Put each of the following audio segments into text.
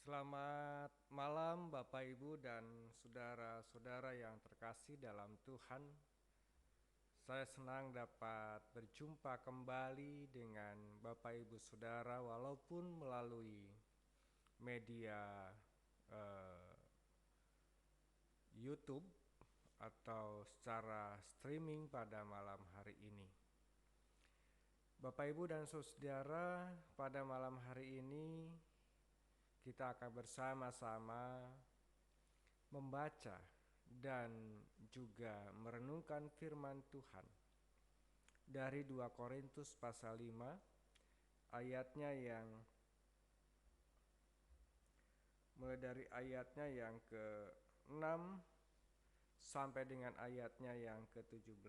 Selamat malam Bapak Ibu dan saudara-saudara yang terkasih dalam Tuhan. Saya senang dapat berjumpa kembali dengan Bapak Ibu Saudara walaupun melalui media eh, YouTube atau secara streaming pada malam hari ini. Bapak Ibu dan saudara, pada malam hari ini kita akan bersama-sama membaca dan juga merenungkan firman Tuhan dari 2 Korintus pasal 5 ayatnya yang mulai dari ayatnya yang ke-6 sampai dengan ayatnya yang ke-17.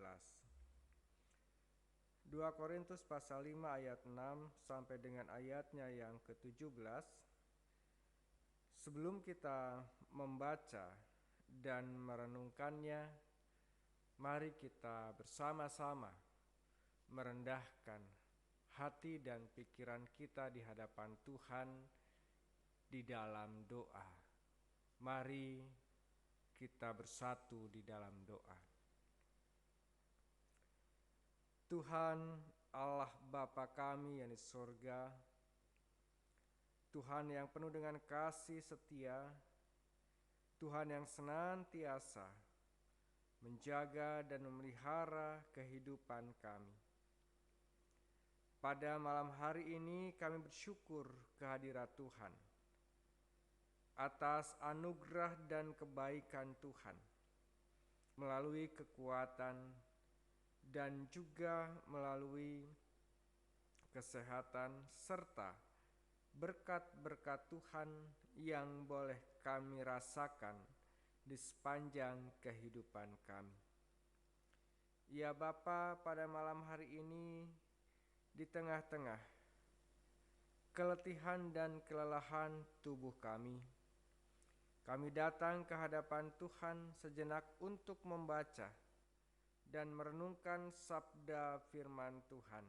2 Korintus pasal 5 ayat 6 sampai dengan ayatnya yang ke-17. Sebelum kita membaca dan merenungkannya, mari kita bersama-sama merendahkan hati dan pikiran kita di hadapan Tuhan di dalam doa. Mari kita bersatu di dalam doa. Tuhan Allah Bapa kami yang di sorga, Tuhan yang penuh dengan kasih setia, Tuhan yang senantiasa menjaga dan memelihara kehidupan kami. Pada malam hari ini kami bersyukur kehadirat Tuhan atas anugerah dan kebaikan Tuhan melalui kekuatan dan juga melalui kesehatan serta berkat-berkat Tuhan yang boleh kami rasakan di sepanjang kehidupan kami. Ya Bapa, pada malam hari ini di tengah-tengah keletihan dan kelelahan tubuh kami datang ke hadapan Tuhan sejenak untuk membaca dan merenungkan sabda firman Tuhan.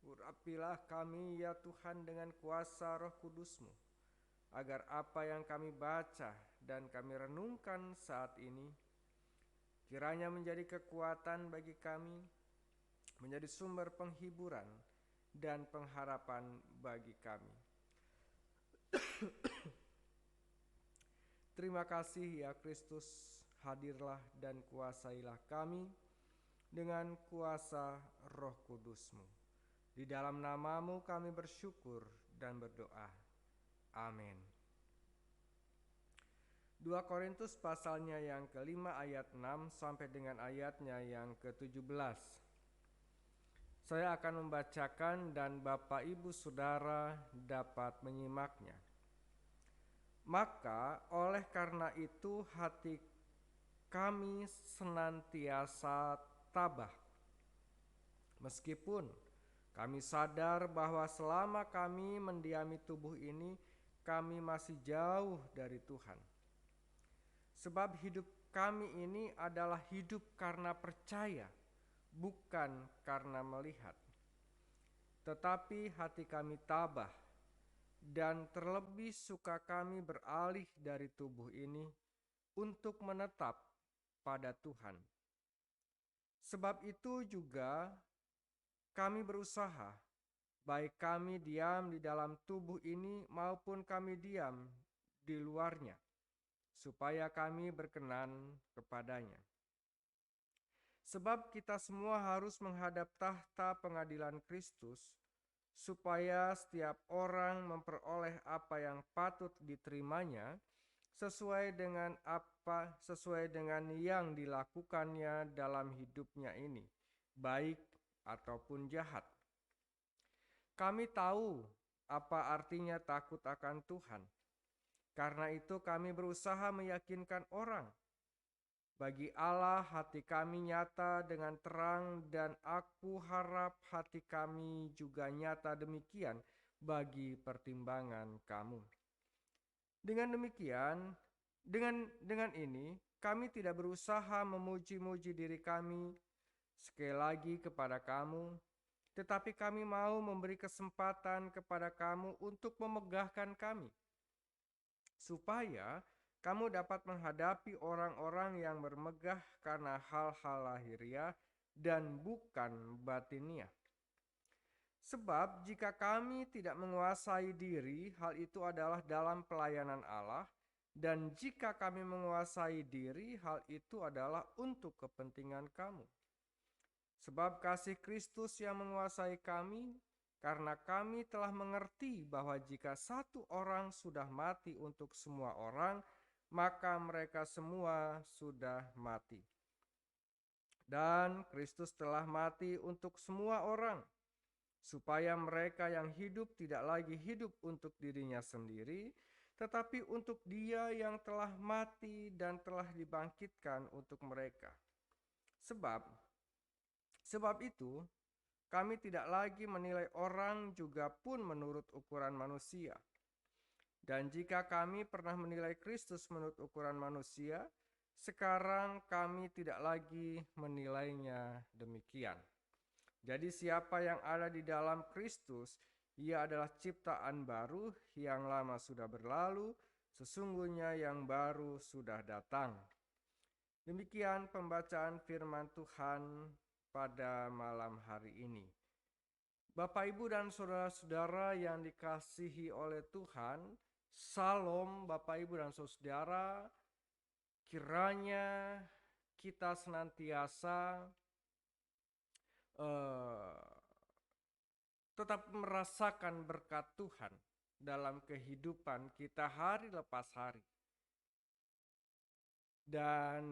Urapilah kami ya Tuhan dengan kuasa Roh Kudus-Mu, agar apa yang kami baca dan kami renungkan saat ini kiranya menjadi kekuatan bagi kami, menjadi sumber penghiburan dan pengharapan bagi kami. Terima kasih ya Kristus, hadirlah dan kuasailah kami dengan kuasa Roh Kudus-Mu. Di dalam nama-Mu kami bersyukur dan berdoa. Amin. 2 Korintus pasalnya yang ke-5 ayat 6 sampai dengan ayatnya yang ke-17. Saya akan membacakan dan Bapak Ibu Saudara dapat menyimaknya. Maka oleh karena itu hati kami senantiasa tabah, meskipun kami sadar bahwa selama kami mendiami tubuh ini, kami masih jauh dari Tuhan. Sebab hidup kami ini adalah hidup karena percaya, bukan karena melihat. Tetapi hati kami tabah, dan terlebih suka kami beralih dari tubuh ini untuk menetap pada Tuhan. Sebab itu juga kami berusaha, baik kami diam di dalam tubuh ini maupun kami diam di luarnya, supaya kami berkenan kepadanya. Sebab kita semua harus menghadap tahta pengadilan Kristus, supaya setiap orang memperoleh apa yang patut diterimanya sesuai dengan yang dilakukannya dalam hidupnya ini, baik ataupun jahat. Kami tahu apa artinya takut akan Tuhan. Karena itu kami berusaha meyakinkan orang. Bagi Allah hati kami nyata dengan terang, dan aku harap hati kami juga nyata demikian bagi pertimbangan kamu. Dengan demikian, dengan ini kami tidak berusaha memuji-muji diri kami sekali lagi kepada kamu, tetapi kami mau memberi kesempatan kepada kamu untuk memegahkan kami. supaya kamu dapat menghadapi orang-orang yang bermegah karena hal-hal lahiriah dan bukan batiniah. Sebab jika kami tidak menguasai diri, hal itu adalah dalam pelayanan Allah, dan jika kami menguasai diri, hal itu adalah untuk kepentingan kamu. Sebab kasih Kristus yang menguasai kami, karena kami telah mengerti bahwa jika satu orang sudah mati untuk semua orang, maka mereka semua sudah mati. Dan Kristus telah mati untuk semua orang, supaya mereka yang hidup tidak lagi hidup untuk dirinya sendiri, tetapi untuk Dia yang telah mati dan telah dibangkitkan untuk mereka. Sebab itu, kami tidak lagi menilai orang juga pun menurut ukuran manusia. Dan jika kami pernah menilai Kristus menurut ukuran manusia, sekarang kami tidak lagi menilainya demikian. Jadi siapa yang ada di dalam Kristus, ia adalah ciptaan baru, yang lama sudah berlalu, sesungguhnya yang baru sudah datang. Demikian pembacaan firman Tuhan pada malam hari ini. Bapak, Ibu, dan saudara-saudara yang dikasihi oleh Tuhan, Salam Bapak, Ibu, dan saudara, kiranya kita senantiasa tetap merasakan berkat Tuhan dalam kehidupan kita hari lepas hari. Dan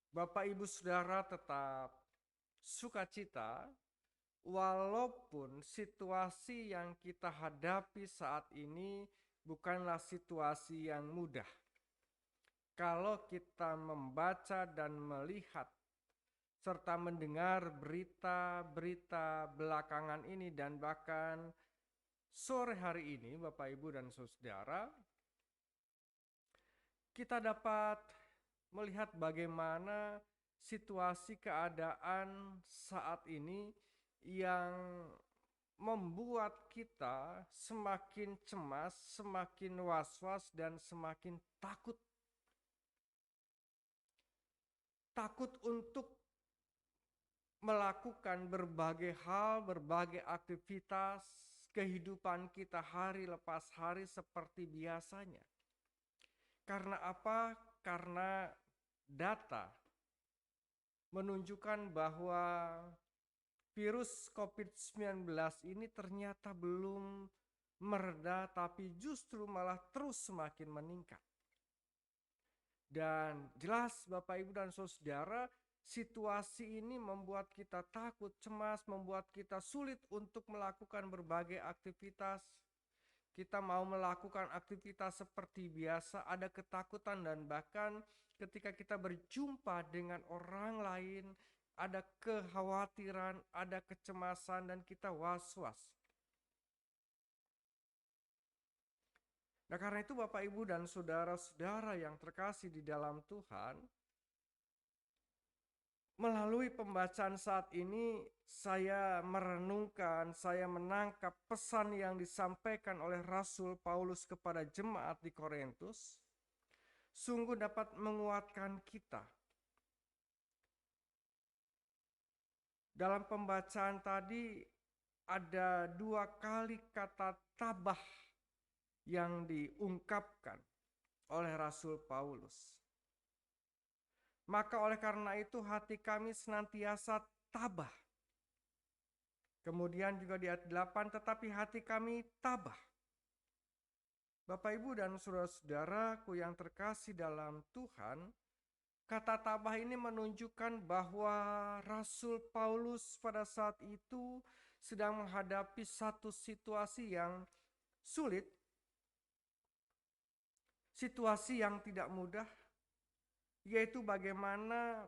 Bapak, Ibu, Saudara tetap sukacita walaupun situasi yang kita hadapi saat ini bukanlah situasi yang mudah. Kalau kita membaca dan melihat serta mendengar berita-berita belakangan ini dan bahkan sore hari ini, Bapak, Ibu, dan saudara, kita dapat melihat bagaimana situasi keadaan saat ini yang membuat kita semakin cemas, semakin was-was, dan semakin takut. Takut untuk melakukan berbagai hal, berbagai aktivitas kehidupan kita hari lepas hari seperti biasanya. Karena apa? Karena data menunjukkan bahwa virus COVID-19 ini ternyata belum mereda, tapi justru malah terus semakin meningkat. Dan jelas Bapak, Ibu, dan saudara, situasi ini membuat kita takut, cemas, membuat kita sulit untuk melakukan berbagai aktivitas. Kita mau melakukan aktivitas seperti biasa, ada ketakutan, dan bahkan ketika kita berjumpa dengan orang lain, ada kekhawatiran, ada kecemasan, dan kita was-was. Nah, karena itu Bapak, Ibu, dan saudara-saudara yang terkasih di dalam Tuhan, melalui pembacaan saat ini saya merenungkan, saya menangkap pesan yang disampaikan oleh Rasul Paulus kepada jemaat di Korintus, sungguh dapat menguatkan kita. Dalam pembacaan tadi ada 2 kali kata tabah yang diungkapkan oleh Rasul Paulus. Maka oleh karena itu hati kami senantiasa tabah. Kemudian juga di ayat 8, tetapi hati kami tabah. Bapak, Ibu, dan saudara-saudaraku yang terkasih dalam Tuhan, kata tabah ini menunjukkan bahwa Rasul Paulus pada saat itu sedang menghadapi satu situasi yang sulit, situasi yang tidak mudah, yaitu bagaimana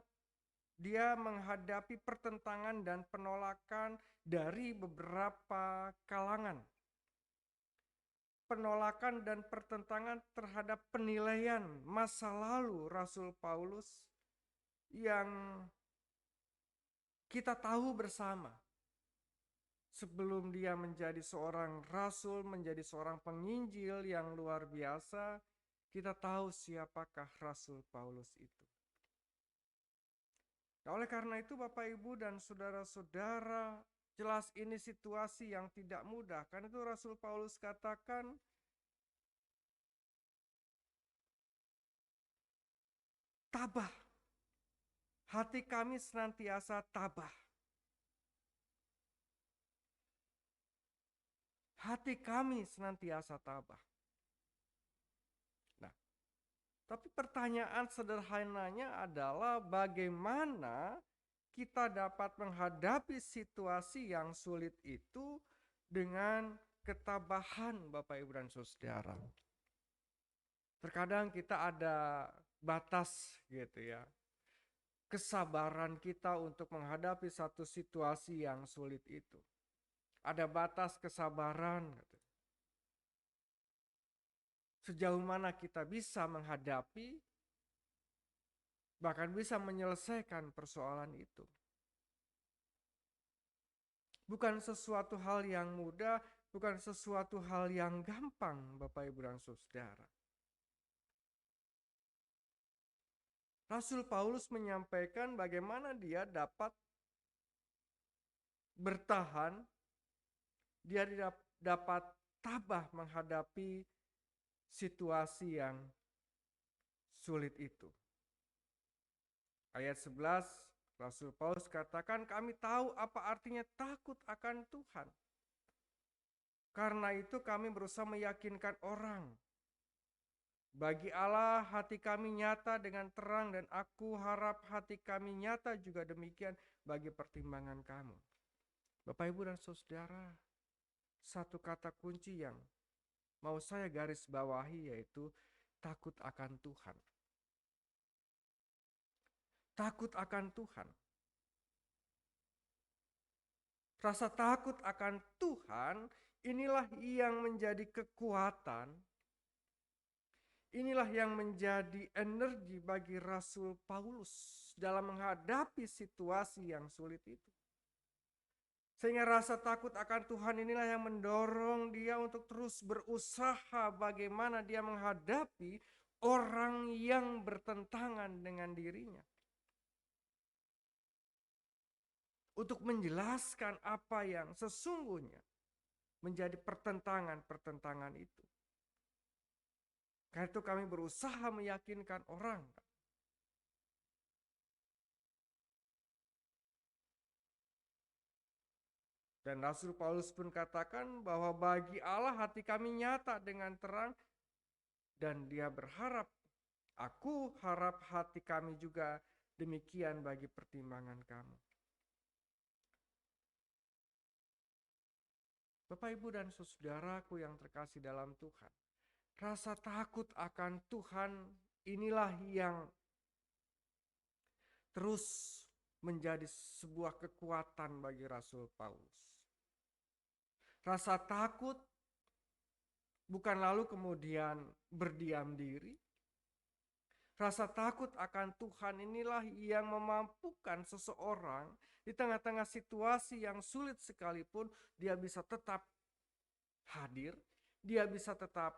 dia menghadapi pertentangan dan penolakan dari beberapa kalangan. Penolakan dan pertentangan terhadap penilaian masa lalu Rasul Paulus yang kita tahu bersama. sebelum dia menjadi seorang rasul, menjadi seorang penginjil yang luar biasa, kita tahu siapakah Rasul Paulus itu. Nah, oleh karena itu Bapak Ibu dan saudara-saudara, jelas ini situasi yang tidak mudah. Karena itu Rasul Paulus katakan, tabah. Hati kami senantiasa tabah. Hati kami senantiasa tabah. Nah, tapi pertanyaan sederhananya adalah bagaimana kita dapat menghadapi situasi yang sulit itu dengan ketabahan Bapak Ibu dan Saudara. Terkadang kita ada batas gitu ya. Kesabaran kita untuk menghadapi satu situasi yang sulit itu. Ada batas kesabaran. Gitu. Sejauh mana kita bisa menghadapi, bahkan bisa menyelesaikan persoalan itu. Bukan sesuatu hal yang mudah, bukan sesuatu hal yang gampang, Bapak Ibu dan Saudara. Rasul Paulus menyampaikan bagaimana dia dapat bertahan, dia dapat tabah menghadapi situasi yang sulit itu. Ayat 11, Rasul Paulus katakan, kami tahu apa artinya takut akan Tuhan. Karena itu kami berusaha meyakinkan orang. Bagi Allah hati kami nyata dengan terang dan aku harap hati kami nyata juga demikian bagi pertimbangan kamu. Bapak Ibu dan Saudara, satu kata kunci yang mau saya garis bawahi yaitu takut akan Tuhan. Takut akan Tuhan. Rasa takut akan Tuhan inilah yang menjadi kekuatan. Inilah yang menjadi energi bagi Rasul Paulus dalam menghadapi situasi yang sulit itu. Sehingga rasa takut akan Tuhan inilah yang mendorong dia untuk terus berusaha bagaimana dia menghadapi orang yang bertentangan dengan dirinya. Untuk menjelaskan apa yang sesungguhnya menjadi pertentangan-pertentangan itu. Karena itu kami berusaha meyakinkan orang. Dan Rasul Paulus pun katakan bahwa bagi Allah hati kami nyata dengan terang. Dan dia berharap, aku harap hati kami juga demikian bagi pertimbangan kamu. Bapak Ibu dan saudaraku yang terkasih dalam Tuhan. Rasa takut akan Tuhan inilah yang terus menjadi sebuah kekuatan bagi Rasul Paulus. Rasa takut bukan lalu kemudian berdiam diri. Rasa takut akan Tuhan inilah yang memampukan seseorang di tengah-tengah situasi yang sulit sekalipun dia bisa tetap hadir, dia bisa tetap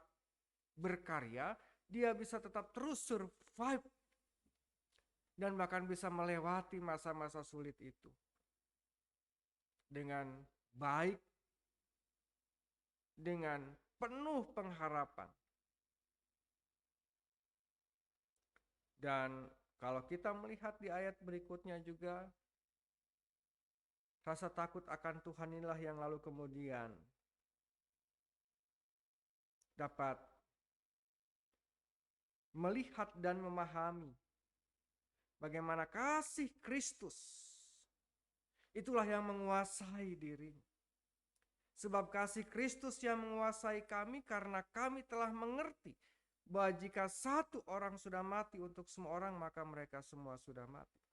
berkarya, dia bisa tetap terus survive dan bahkan bisa melewati masa-masa sulit itu dengan baik, dengan penuh pengharapan. Dan kalau kita melihat di ayat berikutnya juga, rasa takut akan Tuhan inilah yang lalu kemudian dapat melihat dan memahami bagaimana kasih Kristus itulah yang menguasai dirinya. Sebab kasih Kristus yang menguasai kami karena kami telah mengerti bahwa jika satu orang sudah mati untuk semua orang, maka mereka semua sudah mati.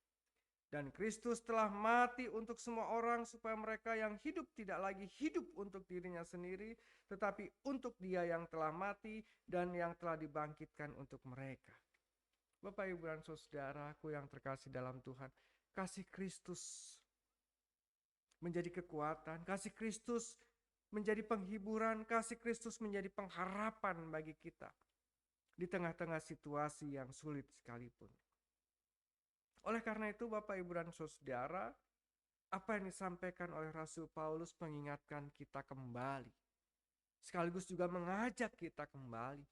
Dan Kristus telah mati untuk semua orang supaya mereka yang hidup tidak lagi hidup untuk dirinya sendiri, tetapi untuk Dia yang telah mati dan yang telah dibangkitkan untuk mereka. Bapak, Ibu, dan saudaraku yang terkasih dalam Tuhan, kasih Kristus menjadi kekuatan, kasih Kristus menjadi penghiburan, kasih Kristus menjadi pengharapan bagi kita di tengah-tengah situasi yang sulit sekalipun. Oleh karena itu Bapak Ibu dan Saudara, apa yang disampaikan oleh Rasul Paulus mengingatkan kita kembali, sekaligus juga mengajak kita kembali.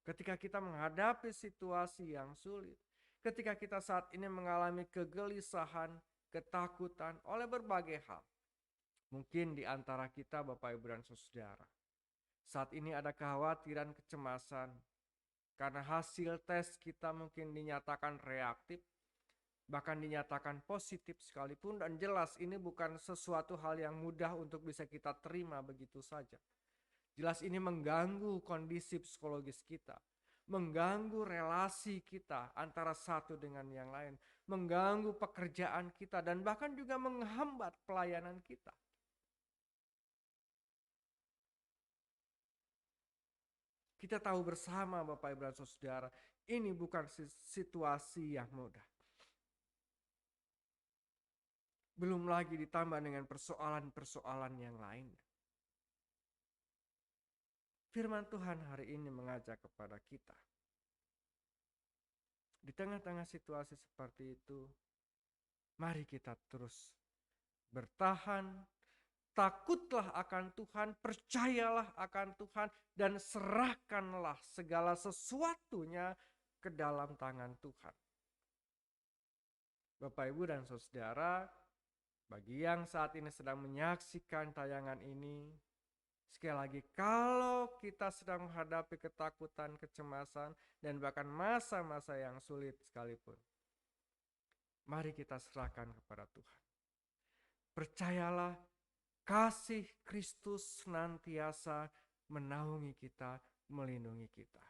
Ketika kita menghadapi situasi yang sulit, ketika kita saat ini mengalami kegelisahan, ketakutan oleh berbagai hal. Mungkin di antara kita Bapak Ibu dan Saudara, saat ini ada kekhawatiran, kecemasan, karena hasil tes kita mungkin dinyatakan reaktif, bahkan dinyatakan positif sekalipun, dan jelas ini bukan sesuatu hal yang mudah untuk bisa kita terima begitu saja. Jelas ini mengganggu kondisi psikologis kita, mengganggu relasi kita antara satu dengan yang lain, mengganggu pekerjaan kita, dan bahkan juga menghambat pelayanan kita. Kita tahu bersama Bapak Ibu dan Saudara, ini bukan situasi yang mudah. Belum lagi ditambah dengan persoalan-persoalan yang lain. Firman Tuhan hari ini mengajak kepada kita. Di tengah-tengah situasi seperti itu, mari kita terus bertahan, takutlah akan Tuhan, percayalah akan Tuhan, dan serahkanlah segala sesuatunya ke dalam tangan Tuhan. Bapak, Ibu, dan Saudara, bagi yang saat ini sedang menyaksikan tayangan ini, sekali lagi, kalau kita sedang menghadapi ketakutan, kecemasan, dan bahkan masa-masa yang sulit sekalipun, mari kita serahkan kepada Tuhan. Percayalah, kasih Kristus senantiasa menaungi kita, melindungi kita.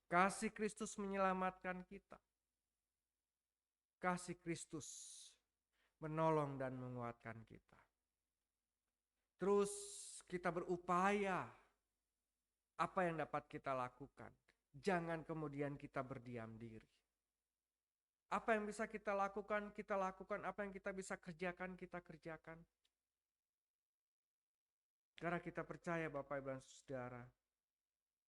Kasih Kristus menyelamatkan kita. Kasih Kristus menolong dan menguatkan kita. Terus kita berupaya apa yang dapat kita lakukan. Jangan kemudian kita berdiam diri. Apa yang bisa kita lakukan, kita lakukan. Apa yang kita bisa kerjakan, kita kerjakan. Karena kita percaya Bapak Ibu dan Saudara,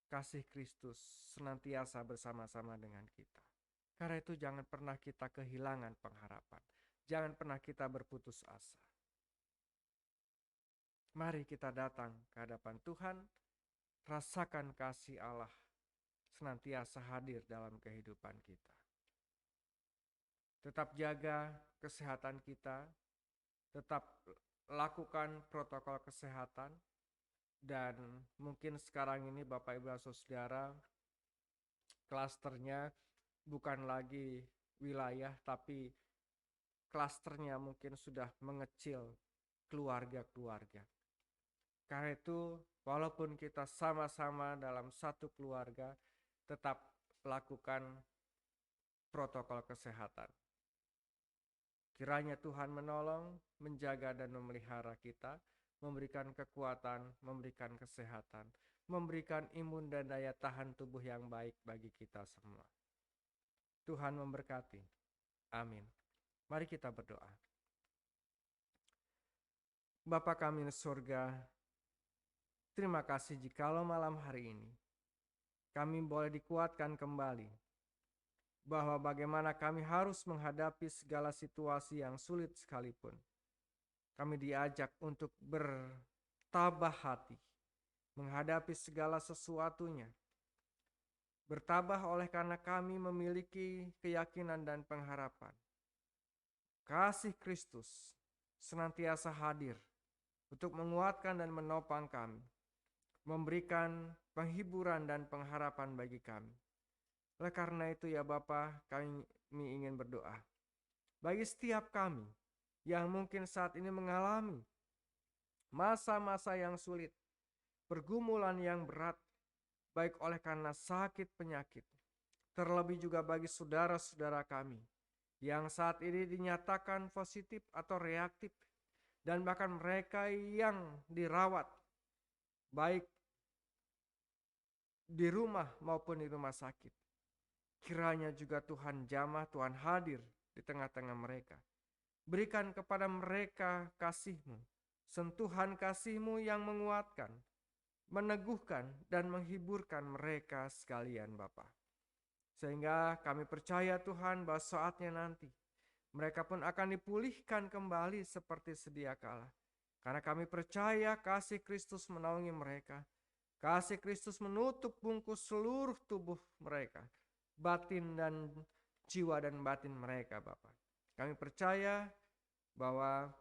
kasih Kristus senantiasa bersama-sama dengan kita. Karena itu jangan pernah kita kehilangan pengharapan. Jangan pernah kita berputus asa. Mari kita datang ke hadapan Tuhan, rasakan kasih Allah senantiasa hadir dalam kehidupan kita. Tetap jaga kesehatan kita, tetap lakukan protokol kesehatan, dan mungkin sekarang ini Bapak Ibu dan Saudara, klasternya bukan lagi wilayah, tapi klasternya mungkin sudah mengecil keluarga-keluarga. Karena itu, walaupun kita sama-sama dalam satu keluarga, tetap lakukan protokol kesehatan. Kiranya Tuhan menolong, menjaga dan memelihara kita, memberikan kekuatan, memberikan kesehatan, memberikan imun dan daya tahan tubuh yang baik bagi kita semua. Tuhan memberkati. Amin. Mari kita berdoa. Bapa kami di surga, terima kasih jikalau malam hari ini kami boleh dikuatkan kembali bahwa bagaimana kami harus menghadapi segala situasi yang sulit sekalipun. Kami diajak untuk bertabah hati menghadapi segala sesuatunya. Bertabah oleh karena kami memiliki keyakinan dan pengharapan. Kasih Kristus senantiasa hadir untuk menguatkan dan menopang kami, memberikan penghiburan dan pengharapan bagi kami. Oleh karena itu ya Bapa, kami ingin berdoa bagi setiap kami yang mungkin saat ini mengalami masa-masa yang sulit, pergumulan yang berat, baik oleh karena sakit penyakit, terlebih juga bagi saudara-saudara kami yang saat ini dinyatakan positif atau reaktif, dan bahkan mereka yang dirawat baik di rumah maupun di rumah sakit. Kiranya juga Tuhan jamah, Tuhan hadir di tengah-tengah mereka. Berikan kepada mereka kasih-Mu, sentuhan kasih-Mu yang menguatkan, meneguhkan, dan menghiburkan mereka sekalian Bapa. Sehingga kami percaya Tuhan bahwa saatnya nanti mereka pun akan dipulihkan kembali seperti sedia kala. Karena kami percaya kasih Kristus menaungi mereka. Kasih Kristus menutup bungkus seluruh tubuh mereka, batin dan jiwa dan batin mereka Bapa. Kami percaya bahwa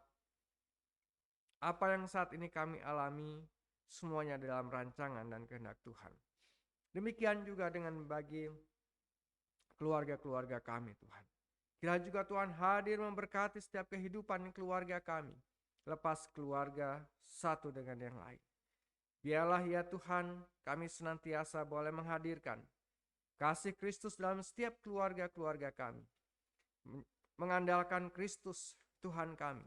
apa yang saat ini kami alami semuanya dalam rancangan dan kehendak Tuhan. Demikian juga dengan bagi keluarga-keluarga kami Tuhan. Kiranya juga Tuhan hadir memberkati setiap kehidupan keluarga kami, lepas keluarga satu dengan yang lain. Biarlah ya Tuhan kami senantiasa boleh menghadirkan kasih Kristus dalam setiap keluarga-keluarga kami. Mengandalkan Kristus Tuhan kami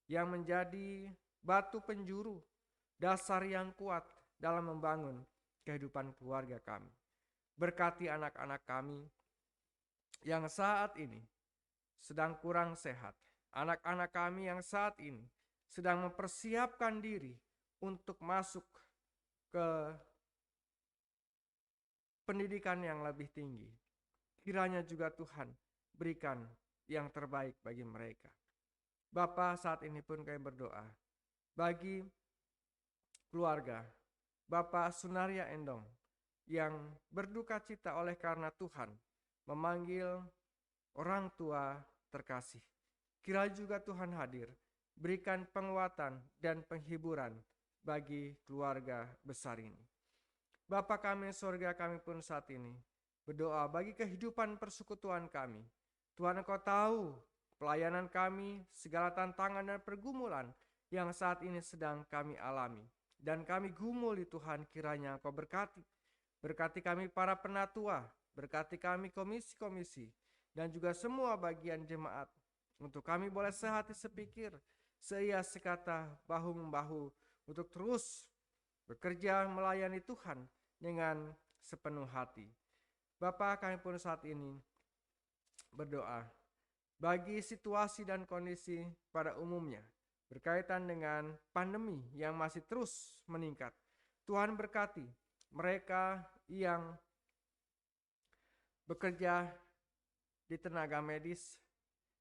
yang menjadi batu penjuru, dasar yang kuat dalam membangun kehidupan keluarga kami. Berkati anak-anak kami yang saat ini sedang kurang sehat. Anak-anak kami yang saat ini sedang mempersiapkan diri untuk masuk ke pendidikan yang lebih tinggi. Kiranya juga Tuhan berikan yang terbaik bagi mereka. Bapa, saat ini pun kami berdoa bagi keluarga Bapak Sunaria Endong yang berduka cita oleh karena Tuhan memanggil orang tua terkasih. Kiranya juga Tuhan hadir, berikan penguatan dan penghiburan bagi keluarga besar ini. Bapa kami surga, kami pun saat ini berdoa bagi kehidupan persekutuan kami. Tuhan, Engkau tahu pelayanan kami, segala tantangan dan pergumulan yang saat ini sedang kami alami. Dan kami gumuli Tuhan, kiranya Engkau berkati. Berkati kami para penatua, berkati kami komisi-komisi, dan juga semua bagian jemaat. Untuk kami boleh sehati sepikir, seia sekata, bahu-membahu, untuk terus bekerja melayani Tuhan dengan sepenuh hati. Bapa, kami pun saat ini berdoa bagi situasi dan kondisi pada umumnya berkaitan dengan pandemi yang masih terus meningkat. Tuhan berkati mereka yang bekerja di tenaga medis,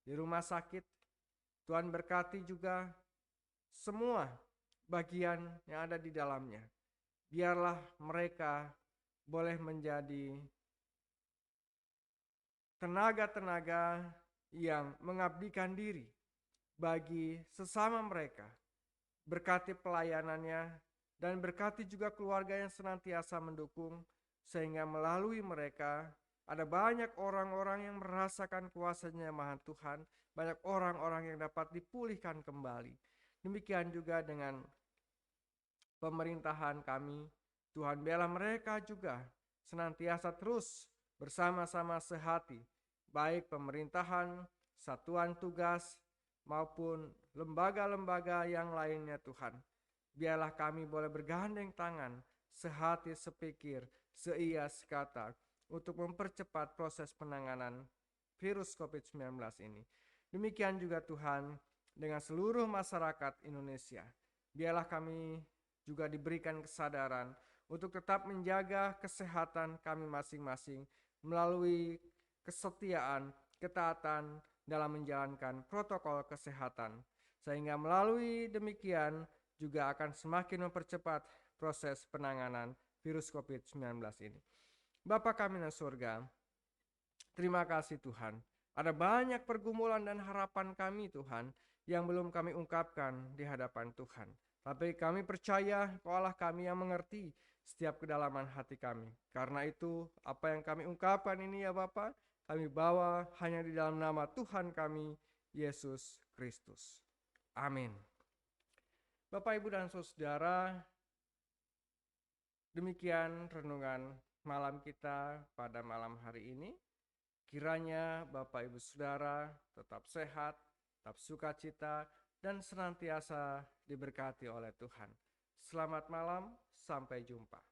di rumah sakit. Tuhan berkati juga semua bagian yang ada di dalamnya. Biarlah mereka boleh menjadi tenaga-tenaga yang mengabdikan diri bagi sesama mereka. Berkati pelayanannya dan berkati juga keluarga yang senantiasa mendukung, sehingga melalui mereka ada banyak orang-orang yang merasakan kuasa-Nya Maha Tuhan, banyak orang-orang yang dapat dipulihkan kembali. Demikian juga dengan pemerintahan kami, Tuhan biarlah mereka juga senantiasa terus bersama-sama sehati, baik pemerintahan, satuan tugas, maupun lembaga-lembaga yang lainnya Tuhan. Biarlah kami boleh bergandeng tangan, sehati sepikir, seia sekata, untuk mempercepat proses penanganan virus COVID-19 ini. Demikian juga Tuhan dengan seluruh masyarakat Indonesia. Biarlah kami juga diberikan kesadaran untuk tetap menjaga kesehatan kami masing-masing melalui kesetiaan, ketaatan dalam menjalankan protokol kesehatan. Sehingga melalui demikian juga akan semakin mempercepat proses penanganan virus COVID-19 ini. Bapa kami di surga, terima kasih Tuhan. Ada banyak pergumulan dan harapan kami Tuhan yang belum kami ungkapkan di hadapan Tuhan. Tapi kami percaya Engkau Allah kami yang mengerti setiap kedalaman hati kami. Karena itu apa yang kami ungkapkan ini ya Bapa, kami bawa hanya di dalam nama Tuhan kami, Yesus Kristus. Amin. Bapak, Ibu, dan Saudara, demikian renungan malam kita pada malam hari ini. Kiranya Bapak, Ibu, Saudara tetap sehat, tetap sukacita, dan senantiasa diberkati oleh Tuhan. Selamat malam, sampai jumpa.